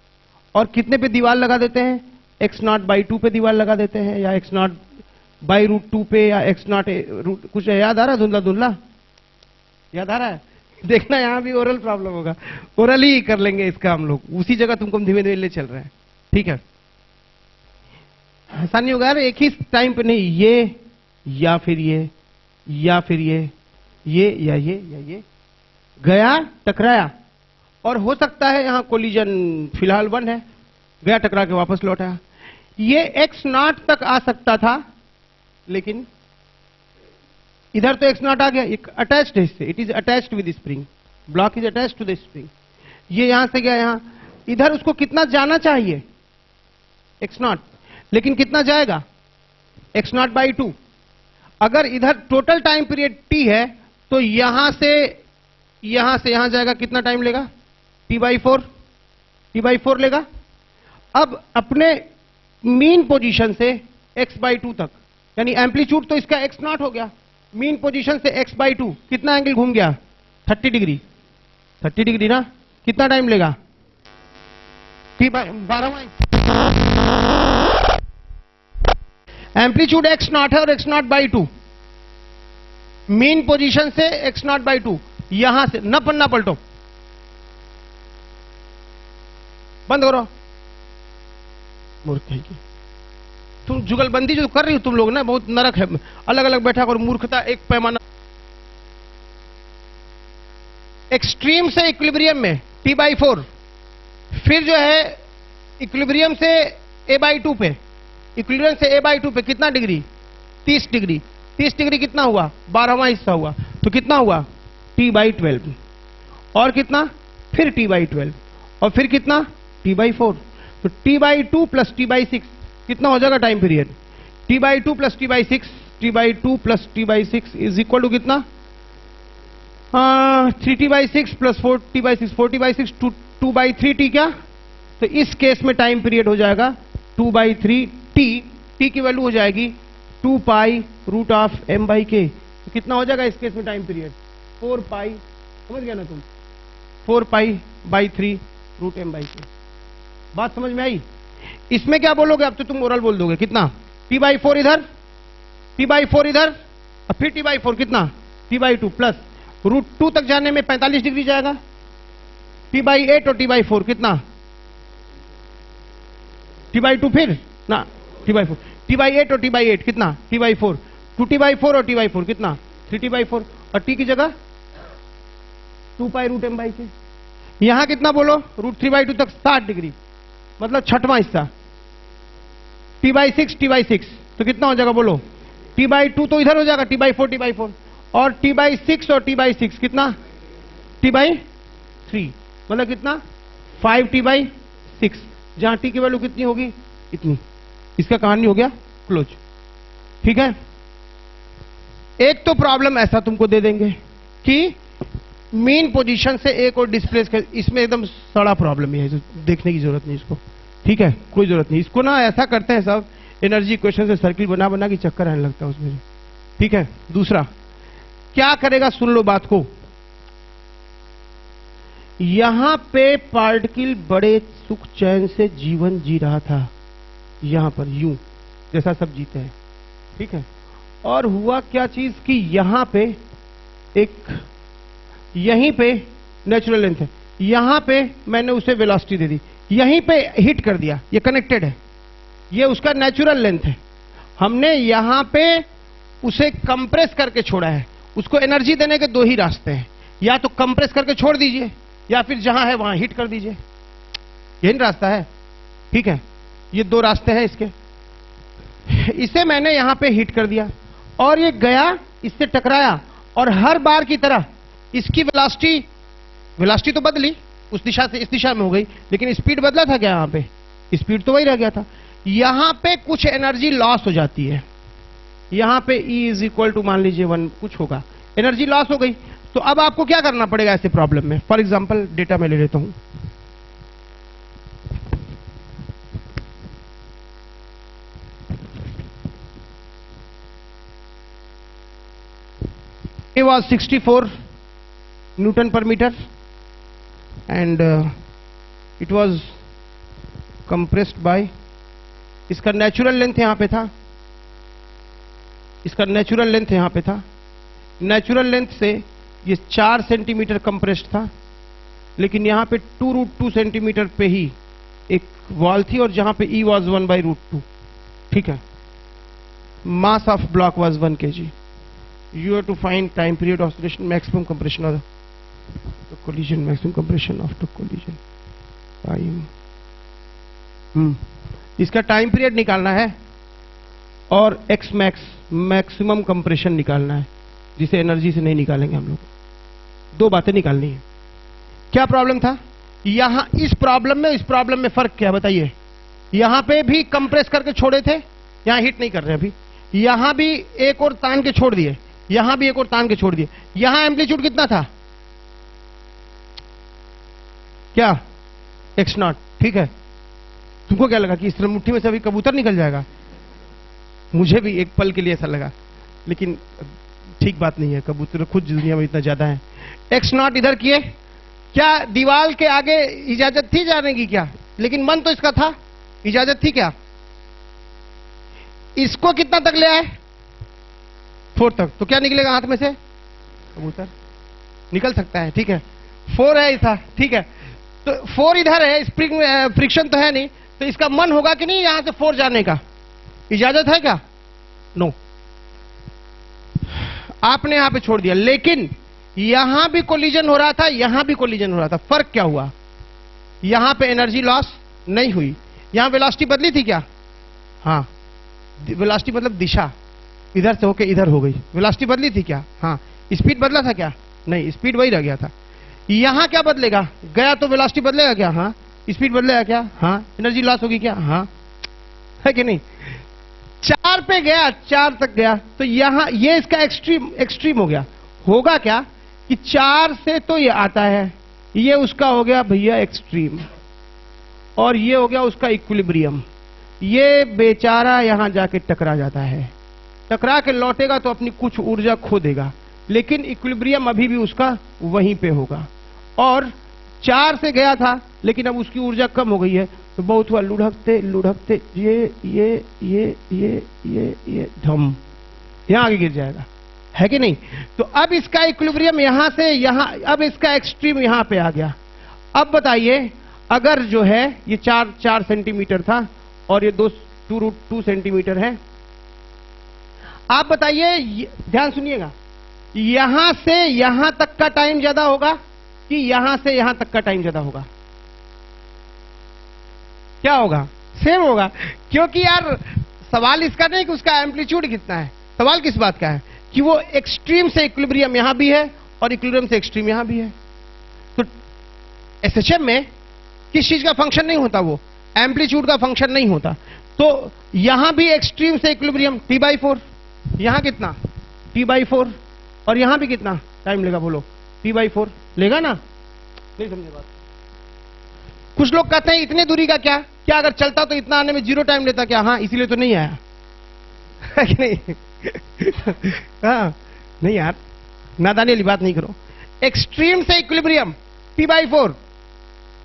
और कितने पे दीवार लगा देते हैं? x नॉट बाई 2 पे दीवार लगा देते हैं, या x नॉट बाई रूट 2 पे, या x नॉट कुछ याद आ रहा है? धुंधला धुंधला याद आ रहा है? देखना, यहां भी ओरल प्रॉब्लम होगा, ओरल ही कर लेंगे इसका हम लोग, उसी जगह तुमको धीमे धीमे ले चल रहे हैं, ठीक है। ऐसा नहीं होगा यार एक ही टाइम पे, नहीं, ये या फिर ये, या फिर ये या ये गया, टकराया, और हो सकता है यहां कोलिजन फिलहाल 1 है, गया, टकरा के वापस लौट आया। ये x नॉट तक आ सकता था, लेकिन इधर तो x नॉट आ गया, एक अटैच्ड है इससे, it is attached with spring, block is attached to the spring. ये यहां से गया यहां, इधर उसको कितना जाना चाहिए? x नॉट, लेकिन कितना जाएगा? x not by 2। अगर इधर टोटल टाइम पीरियड t है, तो यहां से यहां जाएगा, कितना टाइम लेगा? t/4 लेगा। अब अपने मीन पोजीशन से x/2 तक, यानी एम्पलीट्यूड तो इसका x नॉट हो गया, मीन पोजीशन से x/2 कितना एंगल घूम गया? 30 डिग्री, 30 डिग्री ना, कितना टाइम लेगा? t/12। एम्पलीट्यूड x नॉट है और x not by 2, mean position से x नॉट बाई 2, यहां से न पन्ना पलटो, बंद करो, मूर्ख है की तुम, जुगलबंदी जो कर रही हो तुम लोग ना, बहुत नरक है, अलग अलग बैठा और मूर्खता एक पैमाना। एक्सट्रीम से इक्विलिब्रियम में t/4, फिर जो है इक्विलिब्रियम से a/2 पे, इक्विलिब्रियम से a/2 पे कितना डिग्री? 30 डिग्री। 30 डिग्री कितना हुआ? 12वां हिस्सा हुआ, तो कितना हुआ? t/12। और कितना? फिर t/12, और फिर कितना? t/4। तो t/2 प्लस t/6 कितना हो जाएगा time period? t/2 plus t/6, t/2 plus t/6 is equal to कितना? 3t/6 plus 4t/6, 4t/6 2/3t क्या? तो इस केस में टाइम पीरियड हो जाएगा 2/3t, t की वैल्यू हो जाएगी 2 पाई रूट ऑफ m/k। तो कितना हो जाएगा इस केस में टाइम पीरियड? 4 पाई, समझ गया ना तुम, 4 pi by 3 root m by 2। बात समझ में आई? इसमें क्या बोलोगे अब तो तुम ओरल बोल दोगे, कितना t बाई 4 इधर, t बाई 4 इधर, और फिर t बाई 4 कितना t बाई 2 प्लस रूट 2 तक जाने में 45 डिग्री जाएगा, t बाई 8 और t बाई 4 कितना t बाई 2, फिर ना t बाई 4, t बाई 8 और t बाई 8 कितना t बाई 4, 2t बाई 4 और t बाई 4 कितना 3t बाई 4, और t की जगह 2 पाई रूट m बाई 6। यहां कितना बोलो रूट 3 बाई 2 तक 60 डिग्री, मतलब छठवां हिस्सा t बाई 6 t बाई 6 तो कितना हो जाएगा बोलो, t बाई 2 तो इधर हो जाएगा t बाई 4 t बाई 4, और t बाई 6 और t बाई 6 कितना t बाई 3, मतलब कितना 5t बाई 6, जहां t की वैल्यू कितनी होगी इतनी। इसका कहानी हो गया क्लोज। ठीक है, एक तो प्रॉब्लम ऐसा तुमको दे देंगे कि मेन पोजीशन से एक और डिस्प्लेस कर, इसमें एकदम सड़ा प्रॉब्लम है, देखने की जरूरत नहीं इसको। ठीक है, कोई जरूरत नहीं इसको ना, ऐसा करते हैं सब एनर्जी इक्वेशन से सर्किल बना बना के चक्कर आने लगता है उसमें। ठीक है, दूसरा क्या करेगा, सुन लो बात को, यहां पे पार्टिकल बड़े सुख चैन से जीवन जी रहा था, यहां पर यूं जैसा सब जीते हैं। ठीक है, और हुआ क्या चीज कि यहां पे एक, यहीं पे नेचुरल लेंथ है, यहां पे मैंने उसे वेलोसिटी दे दी, यहीं पे हिट कर दिया, ये कनेक्टेड है, ये उसका नेचुरल लेंथ है, हमने यहां पे उसे कंप्रेस करके छोड़ा है। उसको एनर्जी देने के दो ही रास्ते हैं, या तो कंप्रेस करके छोड़ दीजिए या फिर जहां है वहां हिट कर दीजिए, यही रास्ता है। ठीक है, ये दो रास्ते हैं इसके। इसे मैंने यहां पे हिट कर दिया और ये गया, इससे टकराया, और हर बार की तरह इसकी वेलोसिटी तो बदली, उस दिशा से इस दिशा में हो गई, लेकिन स्पीड बदला था क्या, यहां पे स्पीड तो वही रह गया था। यहां पे कुछ एनर्जी लॉस हो जाती है, यहां पे E इज इक्वल टू मान लीजिए 1 कुछ होगा, एनर्जी लॉस हो गई। तो अब आपको क्या करना पड़ेगा ऐसे प्रॉब्लम में, फॉर एग्जांपल डेटा मैं ले लेता हूं, it was 64 Newton per meter and it was compressed by, इसका नेचुरल लेंथ यहां पे था, इसका नेचुरल लेंथ यहां पे था, नेचुरल लेंथ से ये 4 सेंटीमीटर कंप्रेस्ड था, लेकिन यहां पे 2√2 सेंटीमीटर पे ही एक वॉल थी, और जहां पे E was 1/√2। ठीक है, mass of block was 1 kg। You have to find time period oscillation, maximum compression of the collision, maximum compression after collision time। इसका टाइम पीरियड निकालना है और x मैक्स मैक्सिमम कंप्रेशन निकालना है, जिसे एनर्जी से नहीं निकालेंगे हम लोग। दो बातें निकालनी है। क्या प्रॉब्लम था यहां, इस प्रॉब्लम में इस प्रॉब्लम में फर्क क्या बताइए, यहां पे भी कंप्रेस करके छोड़े थे, यहां हिट नहीं कर रहे अभी, यहां भी एक और तान के छोड़ दिए, यहां भी एक और तान के छोड़ दिए। यहां एम्पलीट्यूड कितना था, क्या x0। ठीक है, तुमको क्या लगा कि इस तरह मुट्ठी में से अभी कबूतर निकल जाएगा, मुझे भी एक पल के लिए ऐसा लगा, लेकिन ठीक बात नहीं है, कबूतर खुद दुनिया में इतना ज्यादा है। x0 इधर किए, क्या दीवार के आगे इजाजत थी जाने की क्या, लेकिन मन तो इसका था, इजाजत थी क्या, इसको कितना तक ले आए 4 तक, तो क्या निकलेगा हाथ में से, कबूतर निकल सकता है। ठीक है, 4 है ऐसा, ठीक है, तो 4 इधर है, स्प्रिंग फ्रिक्शन तो है नहीं, तो इसका मन होगा कि नहीं यहां से 4 जाने का, इजाजत है क्या, नो, आपने यहां पे छोड़ दिया। लेकिन यहां भी कोलिजन हो रहा था, यहां भी कोलिजन हो रहा था, फर्क क्या हुआ, यहां पे एनर्जी लॉस नहीं हुई, यहां वेलोसिटी बदली थी क्या, हाँ वेलोसिटी मतलब दिशा, इधर से होके इधर हो गई, वेलोसिटी बदली थी क्या, हाँ स्पीड बदला था क्या, नहीं स्पीड वही रह गया था। यहां क्या बदलेगा, गया तो वेलोसिटी बदलेगा क्या, हाँ स्पीड बदलेगा क्या, हाँ एनर्जी लॉस होगी क्या, हाँ है कि नहीं। 4 पे गया, 4 तक गया, तो यहां ये इसका एक्सट्रीम हो गया, होगा क्या कि 4 से तो ये आता है, ये उसका हो गया भैया एक्सट्रीम, और ये हो गया उसका इक्विलिब्रियम। ये बेचारा यहां जाके टकरा जाता है, टकरा के लौटेगा तो अपनी कुछ ऊर्जा खो देगा, लेकिन इक्विलिब्रियम अभी भी उसका वहीं पे होगा। और 4 से गया था लेकिन अब उसकी ऊर्जा कम हो गई है, तो बहुत हुआ लुढ़कते लुढ़कते ये धम यहां आगे गिर जाएगा, है कि नहीं? तो अब इसका इक्विलिब्रियम यहां से यहां, अब इसका एक्सट्रीम यहां पे आ गया। अब बताइए, अगर जो है ये 4 सेंटीमीटर था और ये 2 सेंटीमीटर है, आप बताइए, ध्यान सुनिएगा, यहां से यहां तक का टाइम ज्यादा होगा कि यहां से यहां तक का टाइम ज्यादा होगा? क्या होगा? सेम होगा, क्योंकि यार सवाल इसका नहीं कि उसका एम्पलीट्यूड कितना है, सवाल किस बात का है कि वो एक्सट्रीम से इक्विलिब्रियम यहां भी है और इक्विलिब्रियम से एक्सट्रीम यहां भी है। तो एसएचएम में किस चीज का फंक्शन नहीं होता, वो एम्पलीट्यूड का फंक्शन नहीं होता। तो यहां भी एक्सट्रीम से इक्विलिब्रियम T/4, यहां कितना T/4, और यहां भी कितना टाइम लेगा बोलो? T/4 लेगा ना? नहीं समझे बात? कुछ लोग कहते हैं इतने दूरी का क्या अगर चलता तो इतना आने में 0 टाइम लेता क्या? हाँ, इसीलिए तो नहीं आया है कि नहीं? हाँ, नहीं यार, नादानी वाली बात नहीं करो। एक्सट्रीम से इक्विलिब्रियम T/4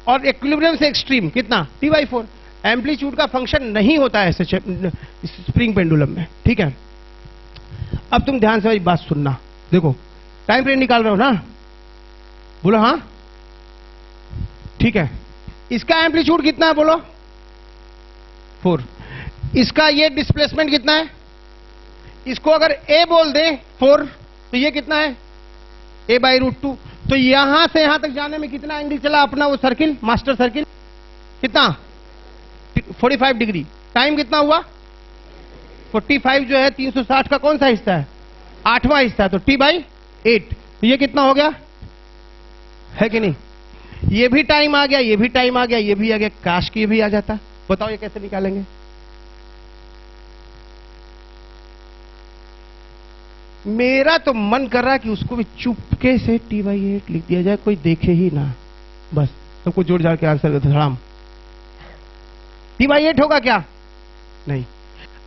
और इक्विलिब्रियम से एक्सट्रीम कितना T/4। एम्पलीट्यूड का फंक्शन नहीं होता है स्प्रिंग पेंडुलम में, ठीक है? अब तुम ध्यान से बात सुनना, देखो टाइम पीरियड निकाल रहे हो ना, बोलो हाँ, ठीक है। इसका एम्पलीट्यूड कितना है बोलो? 4। इसका ये डिस्प्लेसमेंट कितना है? इसको अगर a बोल दे 4, तो ये कितना है? a/√2। तो यहां से यहां तक जाने में कितना एंगल चला अपना वो सर्किल, मास्टर सर्किल? कितना? 45 डिग्री। टाइम कितना हुआ? 45 जो है 360 का कौन सा हिस्सा है? 8वां हिस्सा है, तो T/8। तो ये कितना हो गया, है कि नहीं? ये भी टाइम आ गया, ये भी टाइम आ गया, ये भी आ गया, काश की ये भी आ जाता। बताओ ये कैसे निकालेंगे? मेरा तो मन कर रहा है कि उसको भी चुपके से T/8 लिख दिया जाए, कोई देखे ही ना, बस सबको जोड़ जाड़ के आंसर कर धड़ाम। T/8 होगा क्या? नहीं।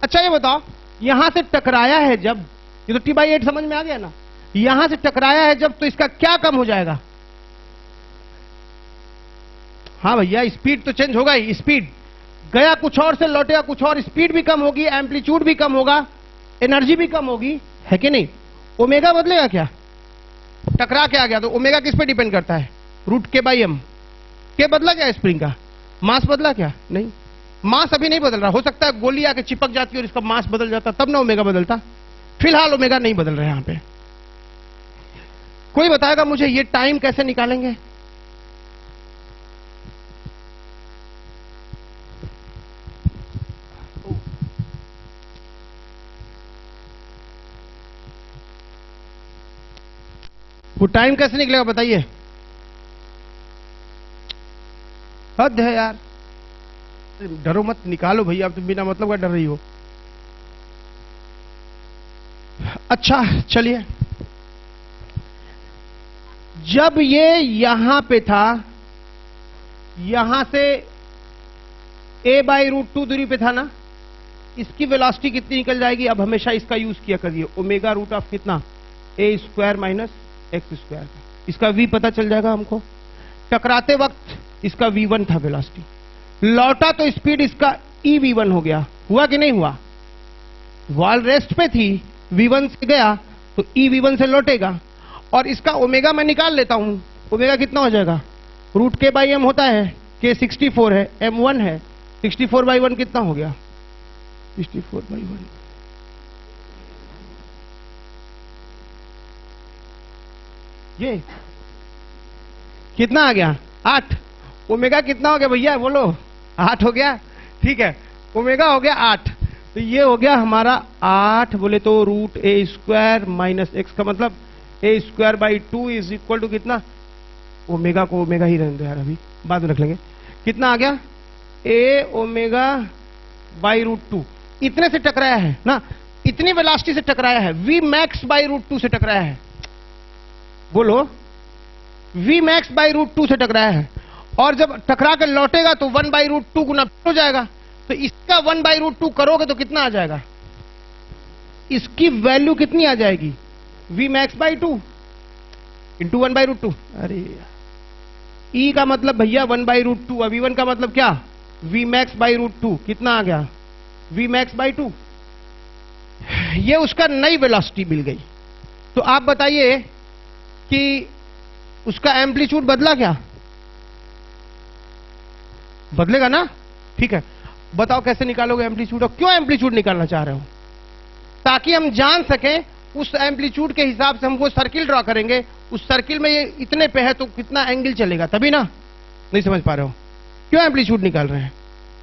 अच्छा ये बताओ, यहां से टकराया है जब, ये तो T/8 समझ में आ गया ना, यहां से टकराया है जब, तो इसका क्या कम हो जाएगा? हाँ भैया, स्पीड तो चेंज होगा ही, स्पीड गया कुछ और से लौटेगा कुछ और, स्पीड भी कम होगी, एम्पलीट्यूड भी कम होगा, एनर्जी भी कम होगी, है कि नहीं? ओमेगा बदलेगा क्या? टकरा के आ गया तो ओमेगा किस पे डिपेंड करता है? √k/m। के बदला क्या स्प्रिंग का? मास बदला क्या? नहीं, मास अभी नहीं बदल रहा। हो सकता है गोली आके चिपक जाती और इसका मास बदल जाता, तब ना ओमेगा बदलता। फिलहाल ओमेगा नहीं बदल रहा है यहां पे। कोई बताएगा मुझे ये टाइम कैसे निकालेंगे? वो टाइम कैसे निकलेगा बताइए? हद है यार, डरो मत, निकालो भैया, अब तुम बिना मतलब का डर रही हो। अच्छा चलिए, जब ये यहां पे था, यहां से a/√2 दूरी पे था ना, इसकी वेलोसिटी कितनी निकल जाएगी? अब हमेशा इसका यूज किया करिए, ω√of कितना? a² - x²। इसका v पता चल जाएगा हमको। टकराते वक्त इसका v1 था वेलोसिटी, लौटा तो स्पीड इसका ev1 हो गया। हुआ कि नहीं हुआ? वॉल रेस्ट पे थी, v1 से गया तो ev1 से लौटेगा। और इसका ओमेगा मैं निकाल लेता हूं, ओमेगा कितना हो जाएगा? √k/m होता है, k 64 है, m 1 है, 64/1 कितना हो गया? 64/1। ये कितना आ गया? 8। ओमेगा कितना हो गया भैया बोलो? 8 हो गया, ठीक है। ओमेगा हो गया 8, तो ये हो गया हमारा 8 बोले तो √a² - x का मतलब a²/2 इज इक्वल टू कितना? ओमेगा को ओमेगा ही रहने दो यार, अभी बाद में रख लेंगे। कितना आ गया? a/√2। इतने से टकराया है ना, इतनी वेलोसिटी से टकराया है, Vmax/√2 से टकराया है। बोलो, Vmax/√2 से टकराया है। और जब टकरा कर लौटेगा तो 1/√2 गुना हो जाएगा। तो इसका 1/√2 करोगे तो कितना आ जाएगा? इसकी वैल्यू कितनी आ जाएगी? V max by 2 into 1/√2। अरे ई का मतलब भैया 1/√2, अब E1 का मतलब क्या, वी मैक्स बाई √2। कितना आ गया, वी मैक्स बाई 2। ये उसका नई वेलोसिटी मिल गई। तो आप बताइए कि उसका एम्पलीट्यूड बदला क्या, बदलेगा ना? ठीक है, बताओ कैसे निकालोगे एम्पलीट्यूड, और क्यों एम्पलीट्यूड निकालना चाह रहे हो? ताकि हम जान सकें उस एम्पलीट्यूड के हिसाब से हम वो सर्किल ड्रॉ करेंगे, उस सर्किल में ये इतने पे है तो कितना एंगल चलेगा, तभी ना। नहीं समझ पा रहे हो, क्यों एम्पलीट्यूड निकाल रहे हैं?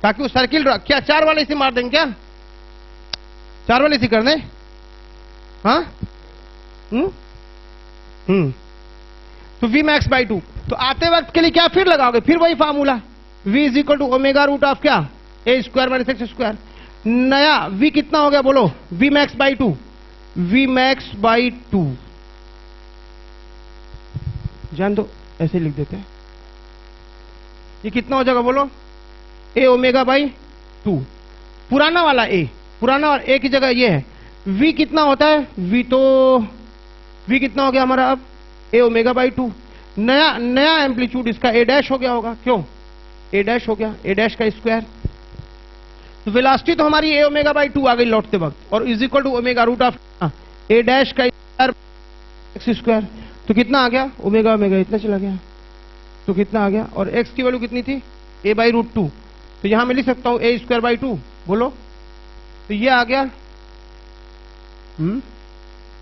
ताकि वो सर्किल ड्रॉ, क्या 4 वाले से मार देंगे क्या, 4 वाले से कर दें? हाँ तो वी मैक्स बाई 2। तो आते वक्त के लिए क्या फिर लगाओगे, फिर वही formula, v is equal to omega root of क्या, A square minus X square. नया v कितना हो गया बोलो, v max by 2, v max by 2। जान दो, ऐसे लिख देते हैं। ये कितना हो जाएगा बोलो, ए ओमेगा बाई 2। पुराना वाला a, पुराना वाला a की जगह ये है। v कितना होता है, v कितना हो गया हमारा अब, ए ओमेगा बाई 2। नया एम्पलीट्यूड इसका a डैश हो गया होगा, क्यों a डैश हो गया, a डैश का स्क्वायर। तो वेलोसिटी तो हमारी ए ओमेगा बाई 2 आ गई लौटते वक्त, और is equal to omega root of A dash का एक्स स्क्वायर। तो कितना आ गया, ओमेगा ओमेगा इतना चला गया, तो कितना आ गया, और x की वैल्यू कितनी थी, a बाई √2। तो यहां मैं लिख सकता हूं a स्क्वायर बाई 2, बोलो। तो ये आ गया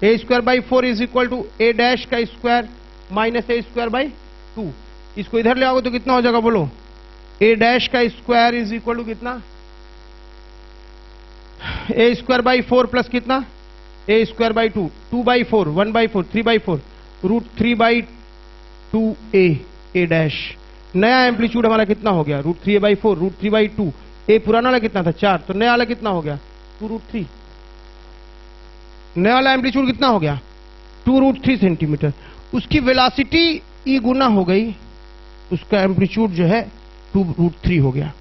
a square by 4 is equal to a dash का square minus a square by 2। इसको इधर ले आओगे तो कितना हो जाएगा बोलो, a डैश का स्क्वायर इज इक्वल टू कितना, a स्क्वायर बाई 4 प्लस कितना, a square by 2, 2/4, 1/4, 3/4, √3/2a a dash. नया एम्पलीट्यूड हमारा कितना हो गया, √3/4, √3/2। a पुराना वाला कितना था 4, तो नया वाला कितना हो गया 2√3। नया वाला एम्पलीट्यूड कितना हो गया 2√3 सेंटीमीटर। उसकी वेलोसिटी e गुना हो गई, उसका एम्पलीट्यूड जो है 2√3 हो गया।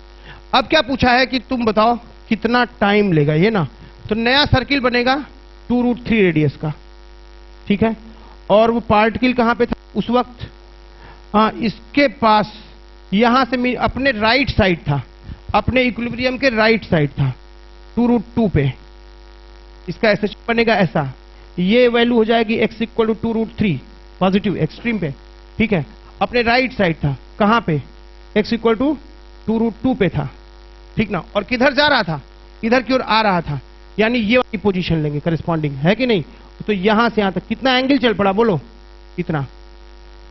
अब क्या पूछा है कि तुम बताओ कितना टाइम लेगा ये ना। तो नया सर्किल बनेगा 2√3 रेडियस का, ठीक है। और वो पार्टिकल कहां पे था उस वक्त, हाँ इसके पास, यहां से अपने राइट साइड था, अपने इक्विलिब्रियम के राइट साइड था 2√2 पे। इसका ऐसा बनेगा ऐसा, ये वैल्यू हो जाएगी x equal to 2√3 positive extreme पे, ठीक है। अपने राइट साइड था, कहां पे, x इक्वल टू 2√2 पे था, ठीक ना। और किधर जा रहा था, इधर की ओर आ रहा था, यानी ये वाली पोजीशन लेंगे करेस्पॉन्डिंग, है कि नहीं। तो यहां से यहां तक कितना एंगल चल पड़ा बोलो, इतना,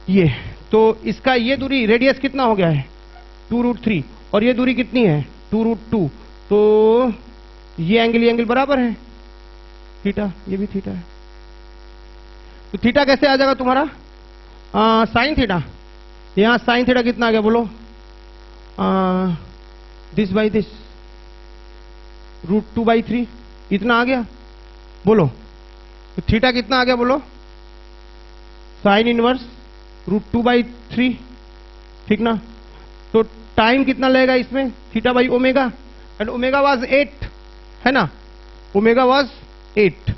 ये। तो इसका ये दूरी रेडियस कितना हो गया है 2√3, और ये दूरी कितनी है 2√2। तो ये एंगल बराबर है थीटा, ये भी थीटा है। तो थीटा कैसे आ जाएगा तुम्हारा, साइन थीटा। यहां साइन थीटा कितना आ गया बोलो, दिस बाई दिस, √2/3 इतना आ गया बोलो। तो थीटा कितना आ गया बोलो, साइन इनवर्स √2/3, ठीक ना। तो टाइम कितना लगेगा इसमें, theta by omega, and omega was 8 है ना, ओमेगा वाज 8।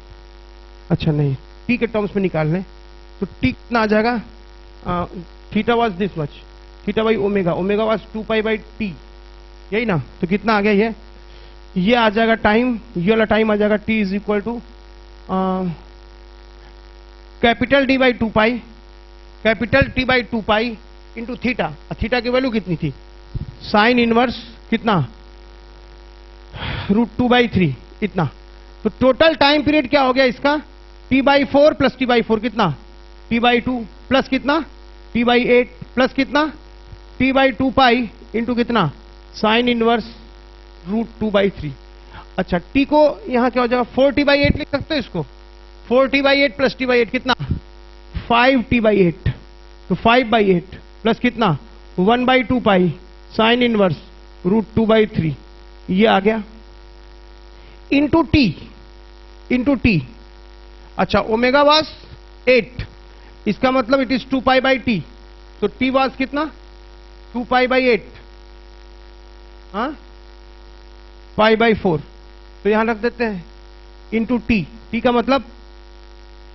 अच्छा नहीं, टी के टर्म्स में निकाल लें तो टी कितना आ जाएगा, theta was this much, theta by omega, omega was 2π/t, यही ना। तो कितना आ गया ये आ जाएगा टाइम, ये वाला टाइम आ जाएगा t is equal to capital D by 2π, capital T by 2π into theta. Theta की वैल्यू कितनी थी, साइन इनवर्स कितना √2/3 इतना। तो टोटल टाइम पीरियड क्या हो गया इसका, t/4 प्लस t/4 कितना, t/2 प्लस कितना t/8 प्लस कितना t/2π इंटू कितना साइन इनवर्स √2/3। अच्छा t को यहां क्या हो जाएगा 4t/8 लिख सकते हो इसको, 4t/8 प्लस t/8 कितना 5t/8। तो 5/8 प्लस कितना 1/2π साइन इनवर्स √2/3, ये आ गया इंटू टी। अच्छा ओमेगा वाज 8, इसका मतलब इट इज 2π/t। तो t वाज कितना 2π/8, हाँ π/4। तो यहां रख देते हैं इंटू टी का मतलब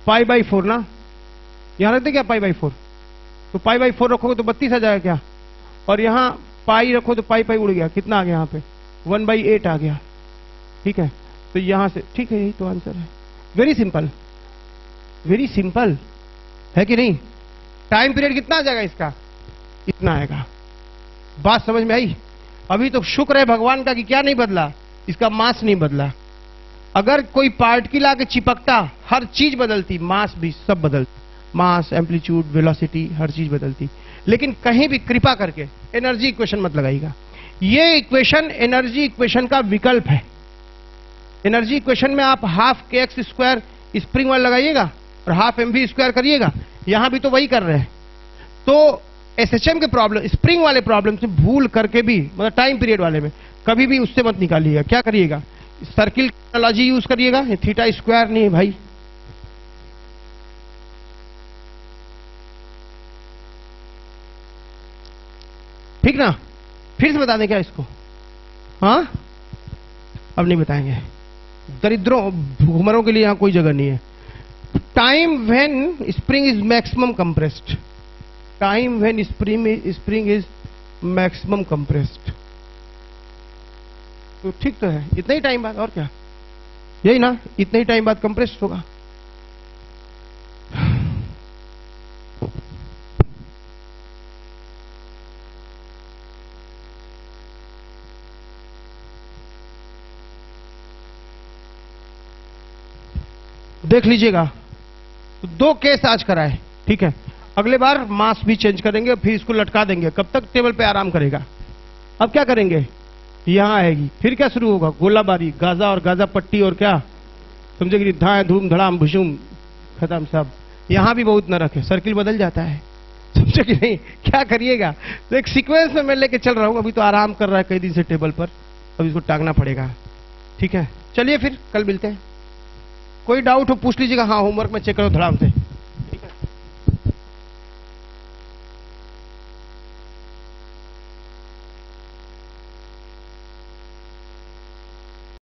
π/4 ना, यहां रख दे क्या π/4, तो π/4 रखोगे तो 32 आ जाएगा क्या, और यहां पाई रखो तो पाई उड़ गया, कितना आ गया यहाँ पे 1/8 आ गया। ठीक है, तो यहां से ठीक है, यही तो आंसर है। वेरी सिंपल, वेरी सिंपल है कि नहीं। टाइम पीरियड कितना आ जाएगा इसका, इतना आएगा। बात समझ में आई। अभी तो शुक्र है भगवान का कि क्या नहीं बदला, इसका मास नहीं बदला। अगर कोई पार्टिकल आके चिपकता, हर चीज बदलती, मास भी सब बदलती, मास, एम्पलीट्यूड, वेलोसिटी, हर चीज बदलती। लेकिन कहीं भी कृपा करके एनर्जी इक्वेशन मत लगाइएगा। ये इक्वेशन एनर्जी इक्वेशन का विकल्प है। एनर्जी इक्वेशन में आप हाफ kx स्क्वायर स्प्रिंग वाला लगाइएगा और हाफ mv स्क्वायर करिएगा, यहां भी तो वही कर रहे हैं। तो एसएचएम के प्रॉब्लम, स्प्रिंग वाले प्रॉब्लम से भूल करके भी, मतलब टाइम पीरियड वाले में कभी भी उससे मत निकालिएगा। क्या करिएगा, सर्किल एनालॉजी यूज करिएगा, थीटा स्क्वायर नहीं है भाई। ठीक ना, फिर से बता दें क्या इसको, हाँ अब नहीं बताएंगे, दरिद्रों भूखमरों के लिए यहां कोई जगह नहीं है। Time when spring is maximum compressed, time when spring is maximum compressed, तो ठीक तो है, इतना ही टाइम बाद, और क्या, यही ना, इतना ही टाइम बाद कंप्रेस्ड होगा। देख लीजिएगा, दो केस आज कराए, ठीक है। अगले बार मास भी चेंज करेंगे, फिर इसको लटका देंगे, कब तक टेबल पे आराम करेगा। अब क्या करेंगे, यहां आएगी, फिर क्या शुरू होगा, गोलाबारी, गाजा और गाजा पट्टी, और क्या समझे कि धाए धूम धड़ाम भुशुम, खत्म सब। यहां भी बहुत न रखे, सर्किल बदल जाता है, समझे कि नहीं। क्या करिएगा, तो एक सीक्वेंस में मैं लेके चल रहा हूं। अभी तो आराम कर रहा है कई दिन से टेबल पर, अब इसको टांगना पड़ेगा। ठीक है, चलिए फिर कल मिलते हैं। कोई डाउट हो पूछ लीजिएगा। हाँ, होमवर्क में चेक करो धड़ाम से।